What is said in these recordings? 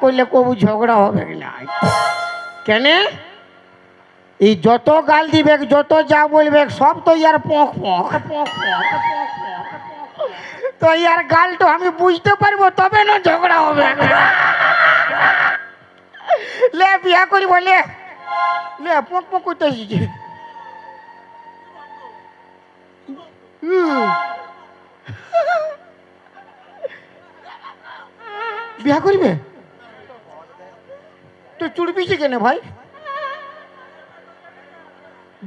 করলে কবু ঝগড়া হবে না। কেন এই যত গাল দিবে যত যা বলবে সব তো ইয়ার পক পক পক পক তো ইয়ার গালটা আমি বুঝতে পারবো তবে না ঝগড়া হবে। লে বিয়া করি বলে লে পক পক করতে এসেছি। বিয়া করবে তুই চুড়বিছি কেন ভাই?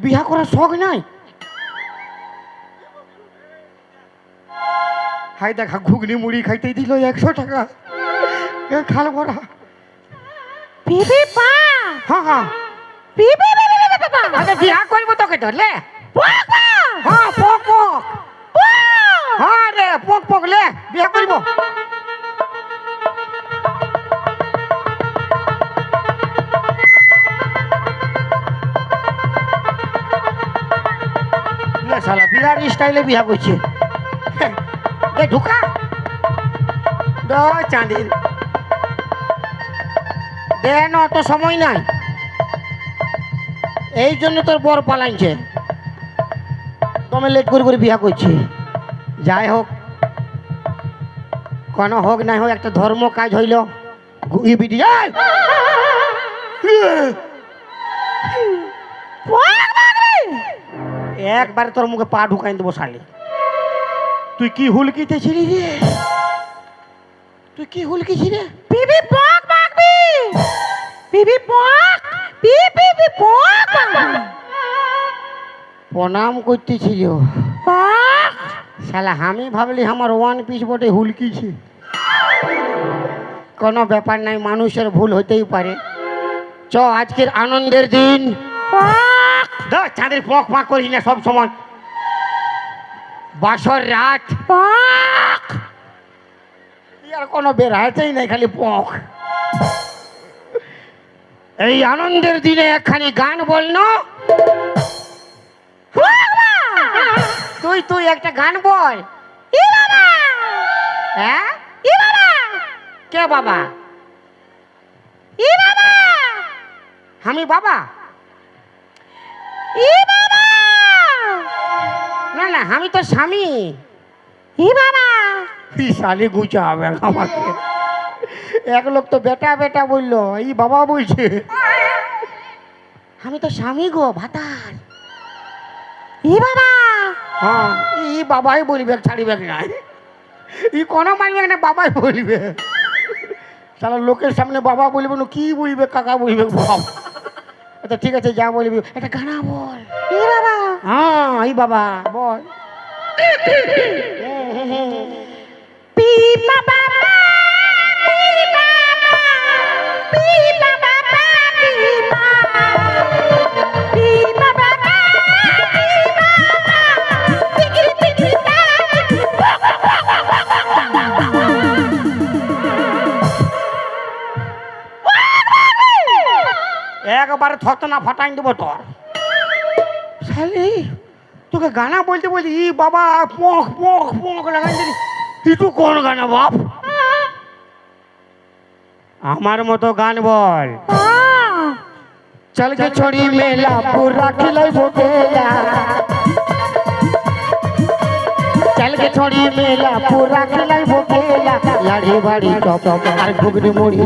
বিয়া করার শখ নাই? হাই দেখা ঘুগনি মুড়ি খাইতে দিল 100 টাকা খাল ভরা। হ্যাঁ হ্যাঁ বিয়া করবো তোকে ধরলে। হ্যাঁ পক পক হ্যাঁ রে পক পক লে বিয়া করবো। শালা বিরাট স্টাইলে বিয়া করছে। ঢুকা চাঁদের দেন অত সময় নাই, এই জন্য তোর বর পালাইছে। তুমি লেট করে করে বিয়া করছি। যাই হোক কোনো হোক নাই হোক একটা ধর্ম কাজ হইল। ঘুগি বিটি একবারে তোর মুখে পা ঢুকাই দেবো শালি। তুই কি হুলকিতেছিলি রে? তুই কি হুলকিছি রে? বিবি পক বাকবি বিবি পক বিবি পক প্রণাম করতেছিল পক শালা। আমি ভাবলি আমার 1 পিস বটে হুলকিছে। কোনো ব্যাপার নাই, মানুষের ভুল হতেই পারে। চ আজকের আনন্দের দিন। পক চাঁদের পক পাক করিস না সব সময়। বাসর রাত পক আর কোনো বেড়াতেই নাই, খালি পক। এই আনন্দের দিনে একখানি গান বল না। তুই তুই একটা গান বল। ই বাবা হ্যাঁ ই বাবা কে বাবা? ই বাবা আমি বাবা? ই বাবা না না আমি তো স্বামী। ই বাবা কি শালি গুছা হবে আমাকে। এক লোক তো বেটা বেটা বললো, এই বাবা বলছে। আমি তো স্বামী গো ভাতার। ই বাবা হ্যাঁ ই বাবাই বলবে, ছাড়িবে নাই। ই কোনো মানবে না, বাবাই বলবে। সারা লোকের সামনে বাবা বলবে না, কি বলবে কাকা বলবে বাবা। আচ্ছা ঠিক আছে যা বলবি, একটা গানা বল। ই বাবা হ্যাঁ এই বাবা বল। পি বাবা পি বাবা পি বাবা পি বাবা পি বাবা পি বাবা টিকিরি টিকিরি একবারে থতনা ফাটাই দেবো তোর। শালি তোকে গানা বলতে বলছি ই বাবা পক পক পক লাগাই দিলি। তুই কোন গানা বাপ? আমার মতো গান বল। চল के छोड़ी मेला पूरा खिलाई बोकेला। चल के छोड़ी मेला पूरा खिलाई बोकेला। लाड़ी बाड़ी चौप আর ঘুগনি মুড়ি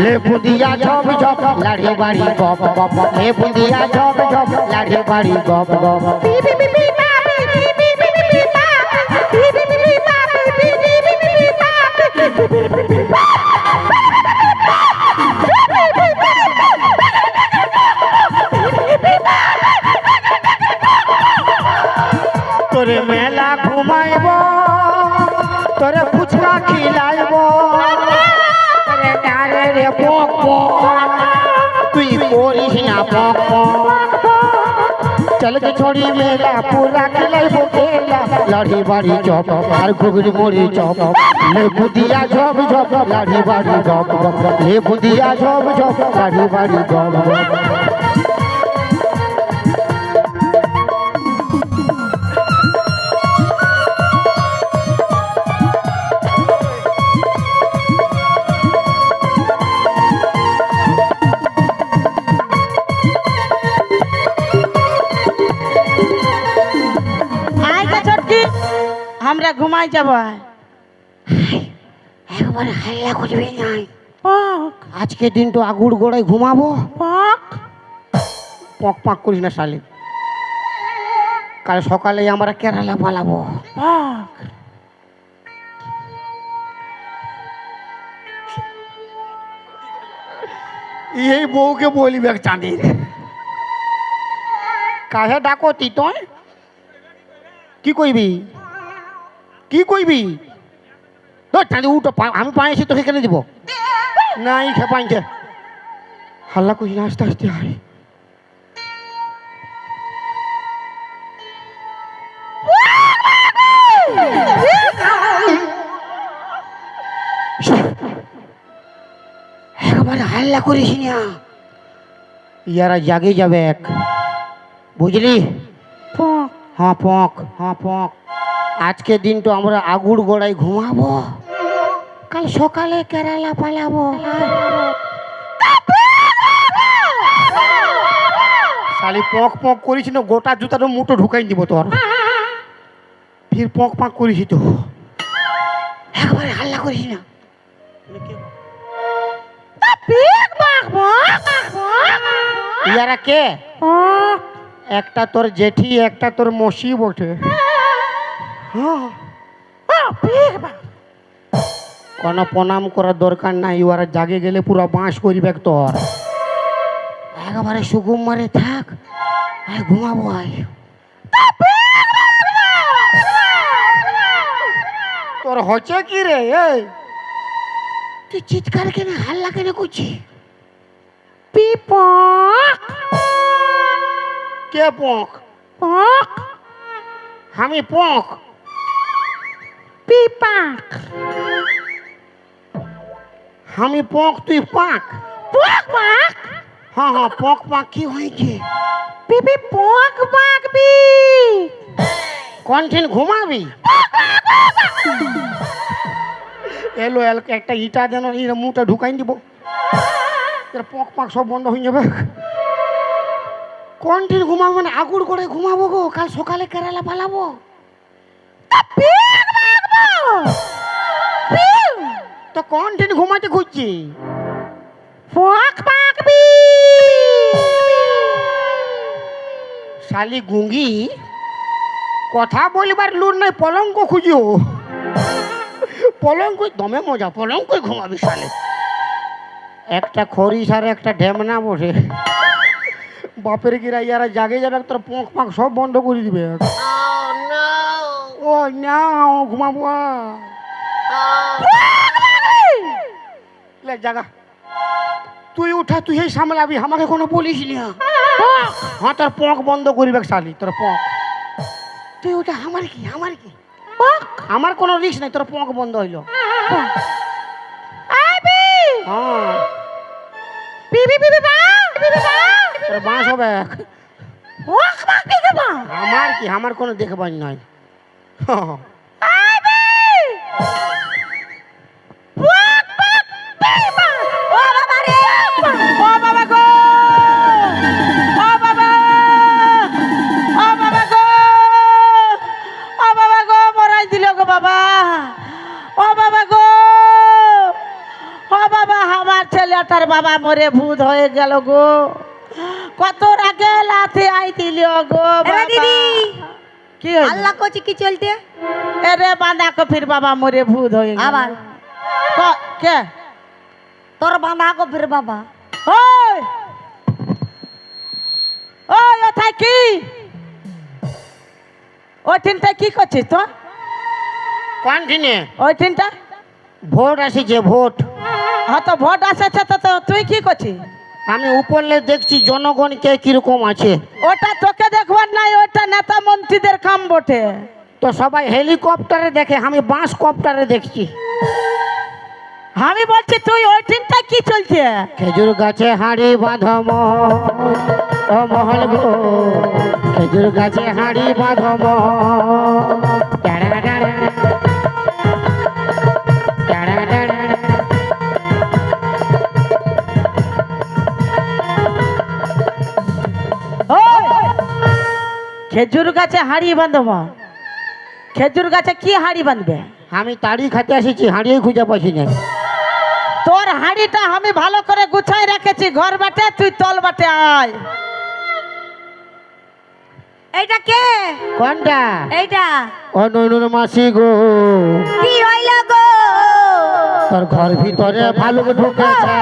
ले बुंदिया झप झप लाड़ी बाड़ी गप गप ले बुंदिया झप झप लाड़ी बाड़ी गप गप। पी पी पी पी बाबी पी पी पी पी पी बाबी पी पी पी पी बाबी पी पी पी पी पी बाबी पी पी पी पी पी তোরে মেলা ঘুমাইব, তোরে ফুচকা খিলাইব, তোরে ডারে রে পক পক তুই করিস না পক পক। चल के छोड़ी मेला पूरा खिलाइबो खेला। लाड़ी बाड़ी चौप আর ঘুগনি মুড়ি চপ ले बुंदिया झप झप लाड़ी बाड़ी गप गप ले बुंदिया झप झप लाड़ी बाड़ी गप गप। আমরা ঘুমাই যাব একবার হাল্লা করবি নাই। পক আজকে দিন তো আগুর গোড়ায় ঘুমাবো। পক পক পাক করিস না শালি, কাল সকালে আমরা কেরালা পালাবো। পক এই বউকে বলিবে চাঁদির কাহে ডাকো তি তুই কি কইবি, কি কইবি? ধর চাঁদি উঠো, আমি পাইছি তোকে কেন দিব? নাই খে পাইছে হাল্লা করিস না, আস্তে আস্তে আয়। একবার হাল্লা করিস না, ইয়ারা জাগে যাবে এক, বুঝলি? পক হ্যাঁ পক, হ্যাঁ পক। আজকে দিন তো আমরা আগুর গোড়ায় ঘুমাবো, কাল সকালে কেরালা পালাবো। শালি পক পক করিস না, গোটা জুতাটা মুঠো ঢুকাই দিব তোর। ফির পক পাক করিস তো, একবার হাল্লা করিস না। পিক পক পক ইয়ারা কে? পক একটা তোর জেঠি, একটা তোর মসি বটে। হ্যাঁ, পিক পক কোনো প্রণাম করার দরকার নাই, ওরা জাগে গেলে পুরো বাঁশ করিবে তোর। একেবারে সুগুম মারে থাক, আয় ঘুমাবো আয়। তোর হচ্ছে কি রে? এই তুই চিৎকার কেন, হাল্লা কেন করছি? পিপক কে পক? পক আমি পক? পিপাক আমি পক, তুই পাক? পক পাক হ্যাঁ হ্যাঁ, পক পাক কি হয়েছে? পিপি পক পাক বি কন্টেন্ট ঘুমাবি? এলো একটা ইটা যেন এই মুখটা ঢুকাই দিব, পক পাক সব বন্ধ হয়ে যাবে। কন্টেন্ট ঘুমাবো মানে আগুর করে ঘুমাবো গো, কাল সকালে কেরালা পালাবো। তো কন্টেন্ট ঘুমাতে খুঁজছি। পক পাক বি শালি গুঙ্গি, কথা বলবার লুর নাই, পলঙ্ক খুঁজিও। পলঙ্ক দমে মজা, পলঙ্ক ঘুমাবি শালে। একটা খরিস আর একটা ঢেমনা বসে, বাপের গিরা ইয়ারা জাগে যাবে, তোর পঁক পাক সব বন্ধ করে দিবে। ও না, ঘুমাবো জাগা। তুই উঠা, তুই এই সামলাবি, আমাকে কোনো বলিস না। হ্যাঁ, তোর পঁক বন্ধ করিবে শালি, তোর পঁক। তুই উঠা, আমার কি, আমার কি, আমার কোনো রিস্ক নাই, তোর পঁক বন্ধ হইল। হ্যাঁ তোর বাঁশ হবে। আমার কি, আমার কোনো দেখবার নয়। ছেলেটার বাবা মরে ভূত হয়ে গেল গো, কত রাগে লাথে আই দিল গো। দিদি কি হইলো? আল্লাহ কোচি কি চলতে এরে বাঁধা কফির বাবা মরে ভূত হয়ে গেল। আবার কে তোর বাঁধা কফির বাবা? ওই ওই ওথায় কি ওই তিনটা কি করছিস তো? কোন দিনে? ওই তিনটা ভোট আসিছে, ভোট। হ্যাঁ তো ভোট আসেছে, তো তুই কি করছিস? আমি উপরলে দেখছি জনগণ কে কিরকম আছে। ওটা তোকে দেখবার নাই, ওটা নেতা মন্ত্রীদের কাম বটে। তো সবাই হেলিকপ্টারে দেখে, আমি বাঁশ কপ্টারে দেখছি। আমি বলছি তুই ওই তিনটা কি চলছে? খেজুর গাছে হাঁড়ি বাঁধম ও মহল গো, খেজুর গাছে হাঁড়ি বাঁধম। খেজুর গাছে হাড়ি বাঁধব, খেজুর গাছে কি হাঁড়ি বাঁধবে? আমি তাড়ি খেতে এসেছি, হাঁড়িয়ে খুঁজে পাচ্ছি না। তোর হাঁড়িটা আমি ভালো করে গুছাই রেখেছি, ঘর বাটে তুই তল বাটে আয়। এইটা কে? কোনটা? এইটা ও ননুর মাসি গো, কি হইল গো? তোর ঘর ভিতরে ভালুক ঢুকেছে।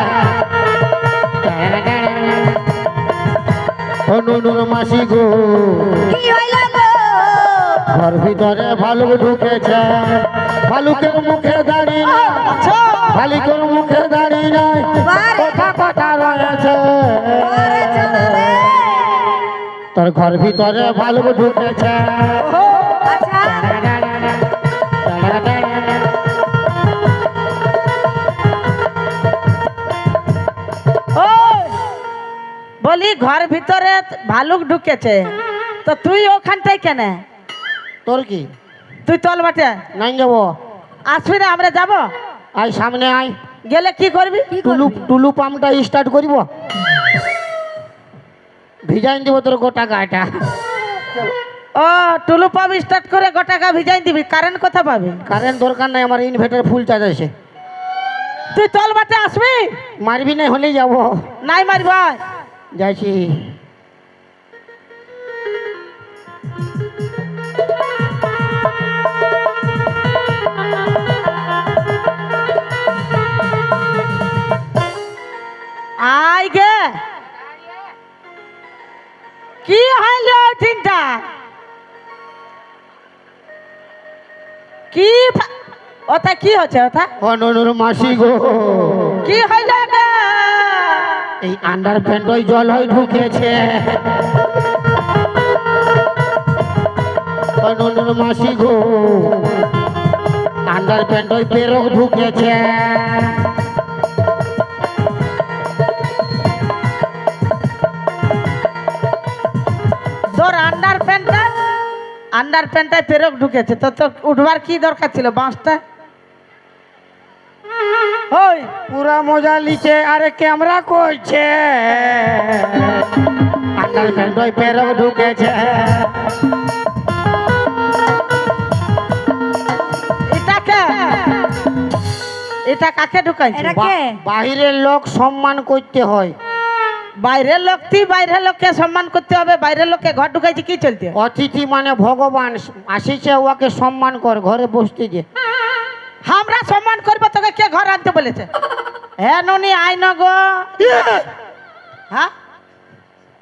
ও ননুর মাসি গো, কি হইল গো? ঘর ভিতরে ভালুক ঢুকেছে। ভালুকের মুখে দাঁড়িয়ে নাই, আচ্ছা ভালুকের মুখে দাঁড়িয়ে নাই, বারে। কথা কথা রয়েছে। ওরে চলো রে। তোর ঘর ভিতরে ভালুক ঢুকেছে। আচ্ছা ওই, বলি ঘর ভিতরে ভালুক ঢুকেছে, তো তুই ওখানটাই কেন? তোর কি? তুই তল বাটে নাই যাবো, আসবি না? আমরা যাব। আয় সামনে আয়। গেলে কি করবি? কি টুলু করবি? টুলু পাম্পটা স্টার্ট করিব, ভিজাইন দিব তোর গোটা গাটা। ও টুলু পাম্প স্টার্ট করে গোটাকা ভিজাই দিবি, কারেন্ট কোথা পাবি? কারেন্ট দরকার নাই, আমার ইনভার্টার ফুল চার্জ আছে। তুই তল বাটে আসবি? মারবি নাই হলেই যাবো। নাই মারব। যাইছি। আই গে কি হইল চিন্তা? কি ওটা কি হচ্ছে? ওটা ও ননুর মাসি গো, কি হইল গে? এই আন্ডার প্যান্ট ওই জল হয়ে ঢুকেছে। ও ননুর মাসি গো, আন্ডার প্যান্ট ওই পেরক ঢুকেছে। তোর আন্ডার প্যান্টটায় পেরক ঢুকেছে, তো তোর উঠবার কি দরকার ছিল বাঁশটা? ওই পুরা মজা লিছে, আরে ক্যামেরা করছে। আন্ডার প্যান্ট ওই পেরক ঢুকেছে। এটা কাকে ঢুকাইছে? এটা কে? বাহিরের লোক সম্মান করতে হয়। বাইরের লোক, তুই বাইরের লোককে সম্মান করতে হবে, বাইরের লোককে ঘর ঢুকাইছে কি চলতে? অতিথি মানে ভগবান আসিছে, ওকে সম্মান কর, ঘরে বসতে যে। আমরা সম্মান করবো, তোকে কে ঘর আনতে বলেছে? হ্যাঁ ননি আই ন গো। হ্যাঁ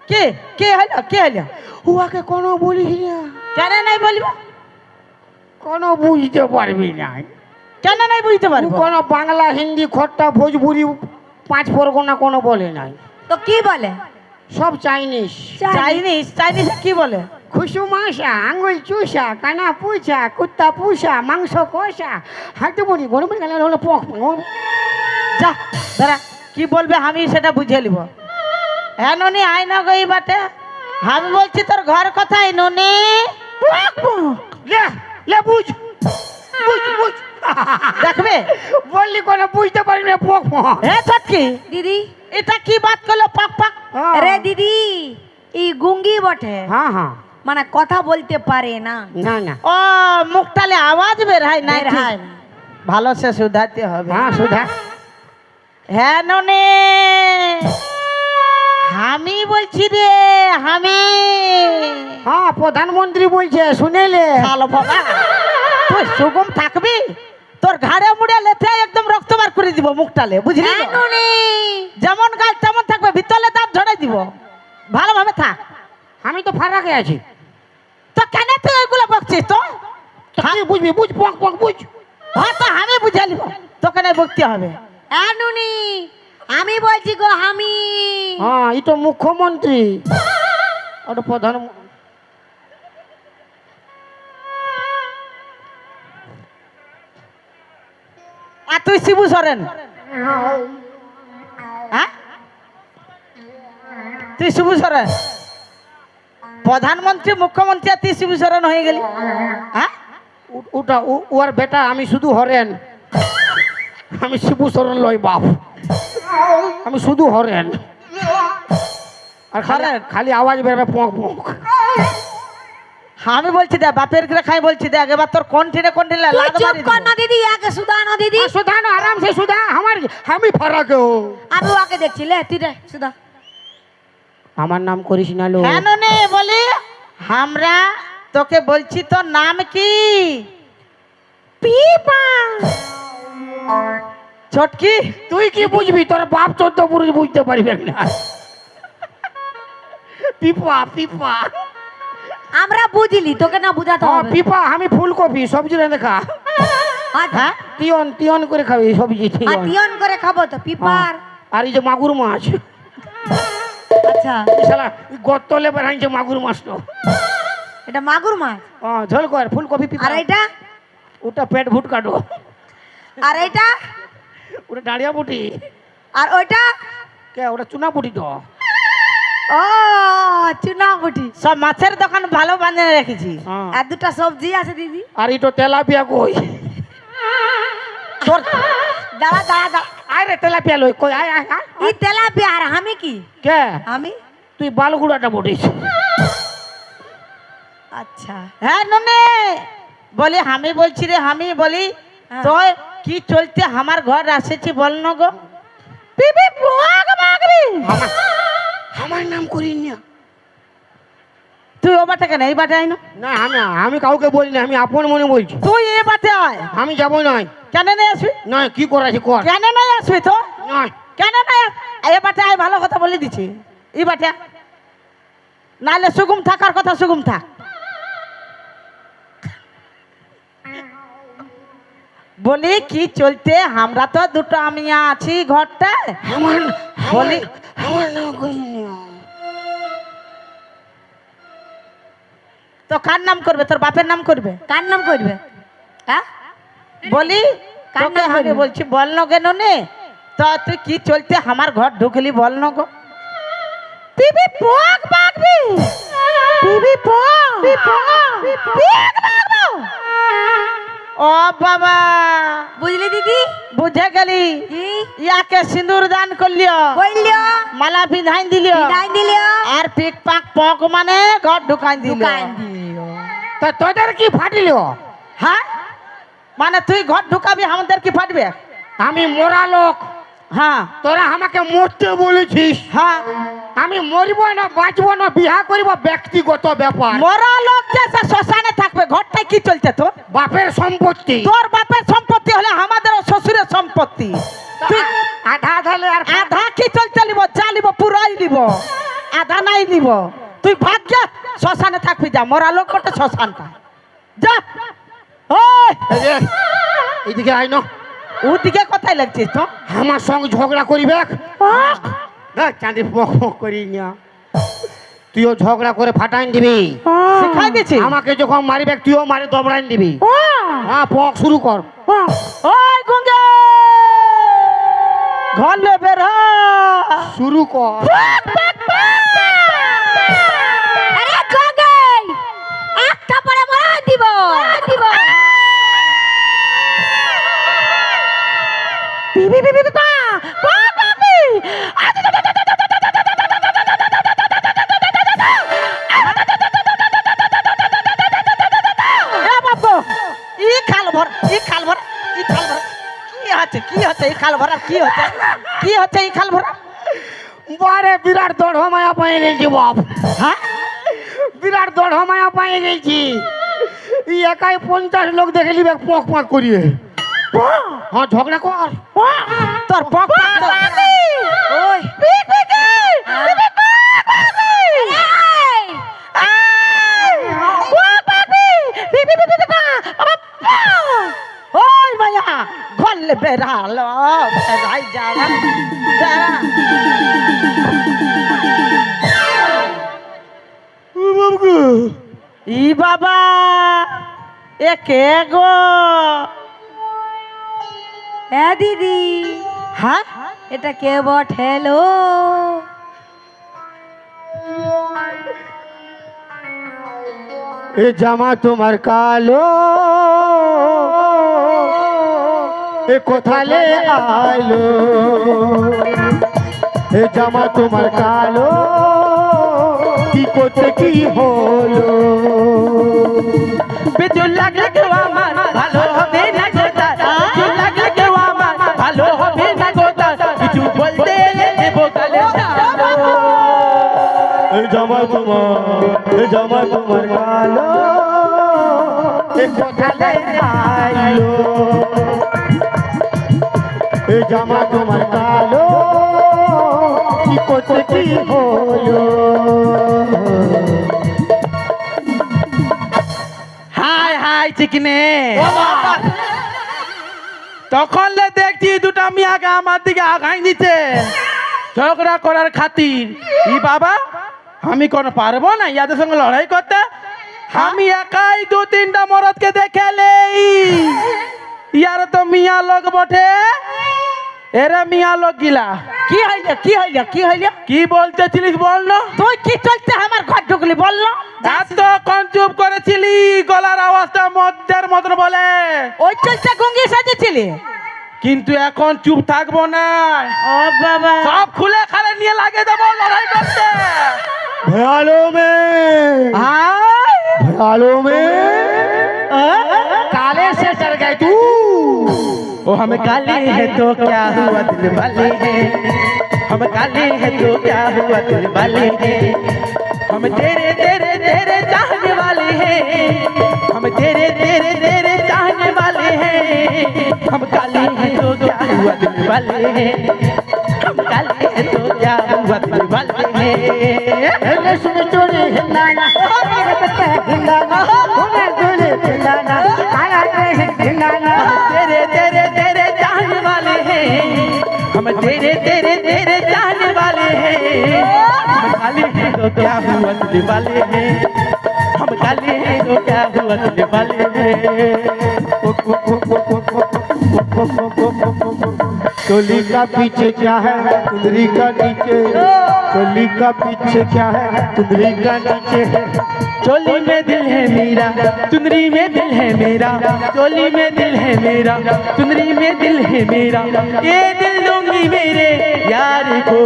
কে কে হইল? কে হইল? ওকে কোনো বলিস না, কেন নাই বলবো? কোনো বুঝতে পারবি না। কেন নাই বুঝতে ও পারবো? কোনো বাংলা হিন্দি খট্টা ভোজপুরি পাঁচ পরগনা কোনো বলে নাই, তো কি বলে? সব চাইনিজ। চাইনিজ? চাইনিজ কি বলে? খুশু মাসা, আঙুল চুষা, কানা পুষা, কুত্তা পুষা, মাংস কষা, হাঁটু বুড়ি গরম গেলে হলো পক। যা দাঁড়া, কি বলবে আমি সেটা বুঝে নিব। হ্যাঁ ননি আই না গো এই বাটে। আমি বলছি তোর ঘর কোথায় ননি? লে লে বুঝ বুঝ বুঝ। দেখবে বললি কোনো বুঝতে পারবি না, পক পক। হে ছটকি, দিদি এটা কি বাত করলো পাক পাক? রে দিদি, এই গুঙ্গি বটে, হ্যাঁ হ্যাঁ, মানে কথা বলতে পারে না। না না, ও মুখটালে আওয়াজ বের হয় না? বের হয় না। ভালো সে শুধাতে হবে। হ্যাঁ সুধা। হ্যাঁ ননি আমি বলছি রে, আমি। হ্যাঁ প্রধানমন্ত্রী বলছে, শুনেলে। ভালো বাবা, তুই সুগম থাকবি? তোর ঘাড়ে মুড়ে লেথে একদম রক্ত বার করে দিব মুখটালে, বুঝলি তো? হ্যাঁ নুনি, যেমন গাছ তেমন থাকবে, ভিতরে দাঁত ঝড়াই দিব। ভালোভাবে থাক। আমি তো ফারাকে আছি। তো কেন তুই এগুলো বকছিস? তো তুই বুঝবি, বুঝ পক পক বুঝ। হ্যাঁ তো আমি বুঝে নিব, তোকে নাই বকতে হবে। হ্যাঁ নুনি, আমি বলছি গো, আমি। হ্যাঁ এই তো মুখ্যমন্ত্রী, ওটা প্রধান। আর তুই শিবু সরেন? হ্যাঁ তুই শিবু সরেন? প্রধানমন্ত্রী মুখ্যমন্ত্রী আর তুই শিবু সরেন হয়ে গেলি? হ্যাঁ ওটা ওর বেটা, আমি শুধু হরেন, আমি শিবু সরণ লই বাপ, আমি শুধু হরেন। আর খালি হরেন? খালি আওয়াজ বেরোবে পক পক। আমি বলছি দে বাপের ঘরে খাই বলছি দে এবার তোর কণ্ঠিনে কণ্ঠিনে তুই লাদ চুপ মারি কর দেবো। না দিদি, আগে সুধা না দিদি। सुधा ना आराम से सुधा हमारे আমি ফারাক আমি ওকে দেখছি, লে তুই রে সুধা। আমার নাম করিস না লো হ্যাঁ নে বলি আমরা তোকে বলছি তোর নাম কি? পিপা। ছটকি তুই কি বুঝবি তোর বাপ 14 পুরুষ বুঝতে পারবে না পিপা পিপা আমরা বুঝলি, তোকে না বুঝাতে হ্যাঁ হবে। পিপা আমি ফুলকপি সবজি রে দেখা আচ্ছা, হ্যাঁ তিয়ন তিয়ন করে খাবি সবজি আর তিয়ন টিয়ন করে খাবো তো পিপার। আর এই যে মাগুর মাছ আচ্ছা, এই শালা গতলে বানাইছে মাগুর মাছ তো এটা মাগুর মাছ। হ্যাঁ ঝোল কর ফুলকপি পিপা আর এটা, ওটা পেট ভুট কাটো আর এটা, ওটা ডাড়িয়া বুটি আর ওইটা, কে ওটা চুনা বুটি তো ও চুনা বুটি। সব মাছের দোকান ভালো বানিয়ে রেখেছি। হ্যাঁ। আর দুটা সবজি আছে দিদি। আর এটা তেলাপিয়া কই তোর দাঁড়া দাঁড়া দাঁড়া, আয় রে তেলাপিয়া লই কই আয় আয় আয়। এই তেলাপিয়া। আর আমি কি? কে আমি, তুই বালগুড়াটা বটিস আচ্ছা হ্যাঁ নে বলি আমি বলছি রে আমি বলি হ্যাঁ। তো কি চলতে আমার ঘর আসেছি বল না গো পিপি পোয়াক মাগবি আমার নাম করিস না তুই ও বাটা কেন এই বাটে আই না না আমি আমি কাউকে বলি না আমি আপন মনে বলছি তুই এ বাটে আয় আমি যাবো না কেন নাই আসবি না কি করাছি কর কেন নাই আসবি তো না কেন নাই এ বাটে আয় ভালো কথা বলে দিছি এই বাটে নালে সুগুম থাকার কথা সুগুম থাক বলি কি চলতে আমরা তো দুটো আমি আছি ঘরটায় আমার বলি আমার নাম করিস না তো কার নাম করবে তোর বাপের নাম করবে কার নাম করবে? হ্যাঁ, বলি কার তোকে নাম আমি করবে? বলছি বল না কেন নে তো তুই কি চলতে আমার ঘর ঢুকলি বল না গো পিপি পোক বাগবি পিপি পোক পিক বাগবো ও বাবা বুঝলি দিদি? বুঝে গেলি কি ইয়াকে সিঁদুর দান করলিও বললিও, মালা পিঁধাই দিলিও বিদায় দিলিও, আর পিক পাক পক মানে ঘর ঢুকাই দিলিও দোকান দিলিও। তা তোদের কি ফাটিল হ্যাঁ মানে তুই ঘর ঢুকাবি আমাদের কি ফাটবে আমি মরা লোক হ্যাঁ তোরা আমাকে মরতে বলেছিস হ্যাঁ আমি মরিব না বাঁচবো না বিহা করিব ব্যক্তিগত ব্যাপার মরা লোক যে সে শ্মশানে থাকবে ঘরটায় কি চলছে তোর বাপের সম্পত্তি তোর বাপের সম্পত্তি হলে আমাদের শ্বশুরের সম্পত্তি তুই আধা আধালে আর আধা কি চলতে নিব যা নিব পুরাই নিব আধা নাই নিব তুই ভাগ্য শ্মশানে থাকবি যা মরা লোক করতে শ্মশানটা যা ওই এই যে, এইদিকে আইন ওদিকে কোথায় লাগছিস তো আমার সঙ্গে ঝগড়া করিবে দেখ চাঁদি পক পক করি না তুইও ঝগড়া করে ফাটাইন দিবি শিখাই দিছি আমাকে যখন মারিবে তুইও মারি দবড়াইন দিবি হ্যাঁ পক শুরু কর ওই গঙ্গে ঘর লে বের হ। শুরু কর আরে গঙ্গাই, একটা পরে মারা দিব দিব। বিবি বিবি বা বা বাবি এ বাবু ই খাল ভর ই খাল ভর ই খাল ভর কি হচ্ছে এই খাল ভরা কি হচ্ছে এই খাল ভরা বারে বিরাট দড় মায়া পাই গেছি বাপ হ্যাঁ বিরাট দড় মায়া পাই গেছি ই একাই 50 লোক দেখে লিবে পক পক করিয়ে হ্যাঁ ঝগড়া কর তোর পক ওই পিক পিক ওই মায়া ঘরে বেড়ালো বেড়াই যাওয়া বেড়া ই বাবা এ কে গো হ্যাঁ দিদি, হ্যাঁ এটা কে বঠেলো? এ জামা তোমার কালো এ কোথালে আইলো এ জামা তোমার কালো কি করতে কি হলো পিছু লাগলে কেউ আমার ভালো হবে না গোতা পিছু লাগলে কেউ আমার ভালো হবে না গোতা কিছু বলতে দেবো তালে এই জামাই তোমার কালো এ কোথালে আইলো এই জামাই তোমার কালো কি করতে কি হলো হাই হাই চিকনে তখন লে দেখছি দুটা মিয়াকে আমার দিকে আগাই দিচ্ছে ঝগড়া করার খাতির ই বাবা আমি কোন পারবো না ইয়াদের সঙ্গে লড়াই করতে আমি একাই দু তিনটা মরদকে দেখেলেই ইয়ার তো মিয়া লোক বটে এরা মিয়া লোক গিলা কি হইলো কি হইলো কি হইলো কি বলতেছিলিস বল না তুই কি চলতে আমার ঘর ঢুকলি বললো এত কোন চুপ করেছিলি গলার আওয়াজটা মধ্যের মতন বলে ওই চলতে গঙ্গি সাজেছিলি কিন্তু এখন চুপ থাকবো না ও বাবা সব খুলে খালে নিয়ে লাগে দেবো লড়াই করতে ভালো মে ভালো মে काले से चढ़ गए तू ओ हम काले हैं तो क्या हुआ दिल वाले हैं हम काले हैं तो क्या हुआ दिल वाले हैं हम तेरे तेरे तेरे चाहने वाले हैं हम तेरे तेरे तेरे चाहने वाले हैं हम काले हैं तो क्या हुआ दिल वाले हैं हम काले हैं तो क्या हुआ दिल वाले हैं सुन चोरी हिंदाना हिंदाना हिंदाना हिंदाना तेरे तेरे तेरे चाहने वाले हैं हम तेरे तेरे तेरे चाहने वाले हैं हम काले हैं तो क्या हुआ दिल वाले हैं हम काले हैं तो क्या हुआ दिल वाले हैं चोली का पीछे क्या है कुंदरी का नीचे चोली का पीछे क्या है कुंदरी का नीचे चोली में दिल है मेरा चुनरी में दिल है मेरा चोली में दिल है मेरा चुनरी में दिल है मेरा ये दिल दूंगी मेरे यार को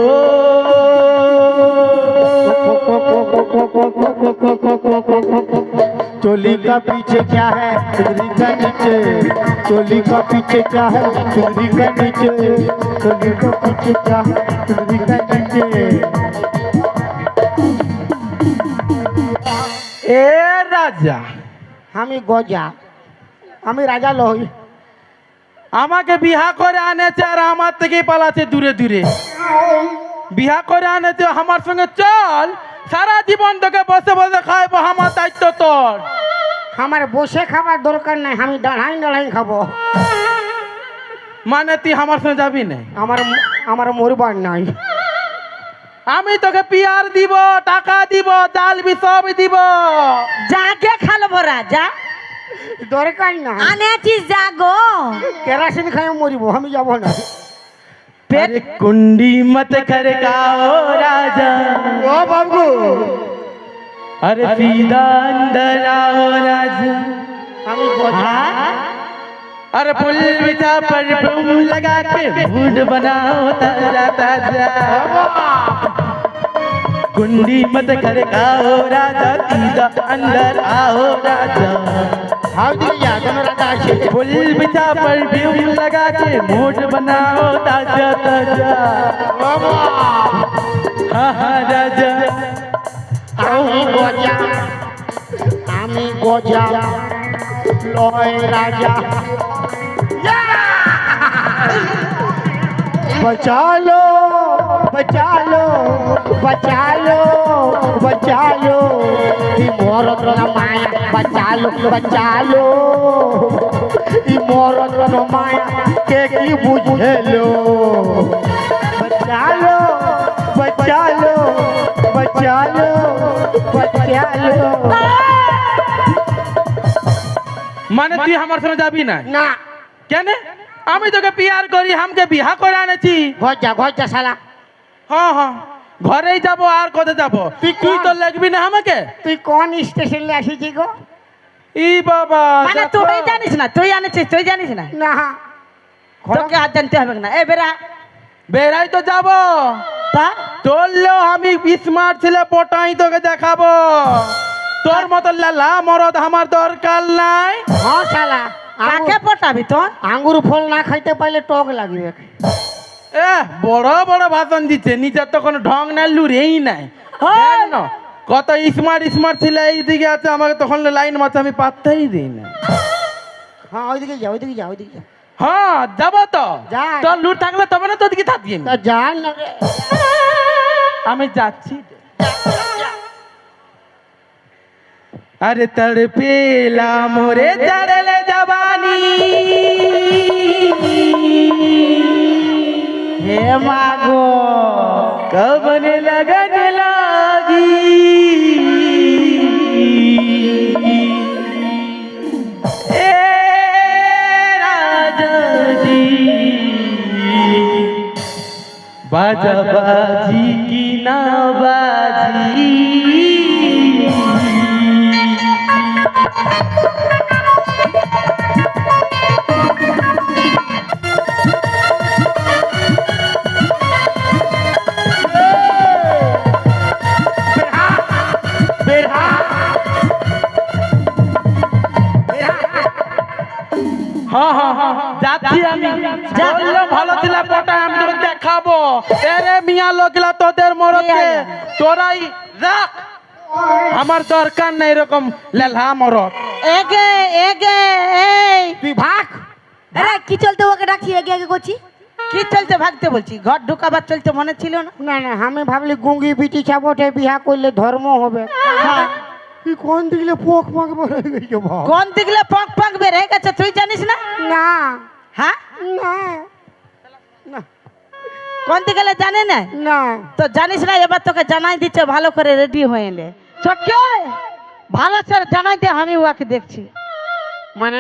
चोली का पीछे क्या है कुंदरी का नीचे चोली का पीछे क्या है कुंदरी का नीचे चोली का पीछे क्या है कुंदरी का नीचे এ রাজা আমি গজা আমি রাজা লই আমাকে বিহা করে আনেছে আর আমার থেকে পালাচ্ছে দূরে দূরে বিহা করে আনেছে আমার সঙ্গে চল সারা জীবন তোকে বসে বসে খাইবো আমার দায়িত্ব তোর আমার বসে খাবার দরকার নাই আমি দাঁড়াই দাঁড়াই খাবো মানে তুই আমার সঙ্গে যাবি না আমার আমার মরবার নাই আমি তোকে পিয়ার দিব টাকা দিব চাল বি সব দিব যাকে খালবো রাজা দরকার না আনেছিস জাগো কেরাসিন খাই মরিব আমি যাব না अरे कुंडी मत खड़काओ राजा ও বাবু अरे सीधा अंदर आओ राजा আমি গজা अरे फुल बिछा परफ्यूम लगा के मूड बनाओ ताजा ताजा कुंडी मत खड़काओ राजा सीधा अंदर आओ राजा হাউ দিয়া কোন রাজা আছে फुल बिछा परफ्यूम लगा के मूड बनाओ ताजा ताजा हाँ हाँ राजा আমি গজা আমি গজা লয় রাজা बचा लो बचा लो बचा लो बचा लो ई मोरत न माया बचा लो बचा लो ई मोरत न माया के की बुझेलो बचा लो बचा लो बचा लो बचा लो মানে তুই আমার সঙ্গে যাবি না না কেন আমি তোকে পিয়ার করি আমাকে বিহা করে আনেছি ঘর যা শালা হ্যাঁ হ্যাঁ ঘরেই যাব আর কোথায় যাব তুই তুই কোন- তো লাগবি না আমাকে তুই কোন স্টেশনে আসিছি গো ই বাবা মানে দেখো। তুই জানিস না তুই আনেছিস তুই জানিস না না তোকে আর জানতে হবে না এ বেরা বেড়াই তো যাব তা তোরলেও আমি স্মার্ট ছেলে পটাই তোকে দেখাবো। তোর মতো লালা মরদ আমার দরকার নাই। হ্যাঁ শালা কাকে পটাবি তো? আঙ্গুর ফল না খাইতে পারলে টক লাগবে। এ বড় বড় ভাষণ দিচ্ছে, নিজের তো কোনো ঢং নাই, লুরেই নাই। দেখ না, কত স্মার্ট স্মার্ট ছেলে এইদিকে আছে, আমাকে তখন লাইন মারছে, আমি পাত্তাই দিই না। হ্যাঁ ওইদিকে যাও, ওইদিকে যাও, ওইদিকে যাও। হ্যাঁ যাবো তো, যা। তোর লুট থাকলে তবে না তোদিকে থাকি আমি। তা যান না রে। আমি যাচ্ছি। अरे तड़पेला मोरे चढ़ल जवानी, हे मागो कबन लगन लागी। ए राजा जी बाजा बाजी की ना बाजी। हाँ हाँ हाँ যাচ্ছি আমি। বললো ভালো ছিল পটা, আমি তোকে দেখাবো। এরে মিয়া লোকলা তোদের মরদকে তোরাই রাখ, আমার দরকার নাই এরকম লেলহা মরদ। এগে এগে এই তুই ভাগ। আরে কি চলতে ওকে ডাকছি এগে এগে করছি? কি চলতে ভাগতে বলছি? ঘর ঢুকাবার চলতে মনে ছিল না? না না আমি ভাবলি গুঙ্গি বিটি চাপটে বিয়া করলে ধর্ম হবে। হ্যাঁ। তুই কোন দিকলে পোক পাক বলে গেছো ভাব। কোন দিকলে পক পক বের হয়ে গেছে তুই জানিস না? না হ্যাঁ, না না কোন দিকলে জানে না? না তো জানিস না, এবার তোকে জানাই দিচ্ছে, ভালো করে রেডি হয়ে নে। ছোট্ট ভালো স্যার জানাই দে, আমি ওকে দেখছি। মানে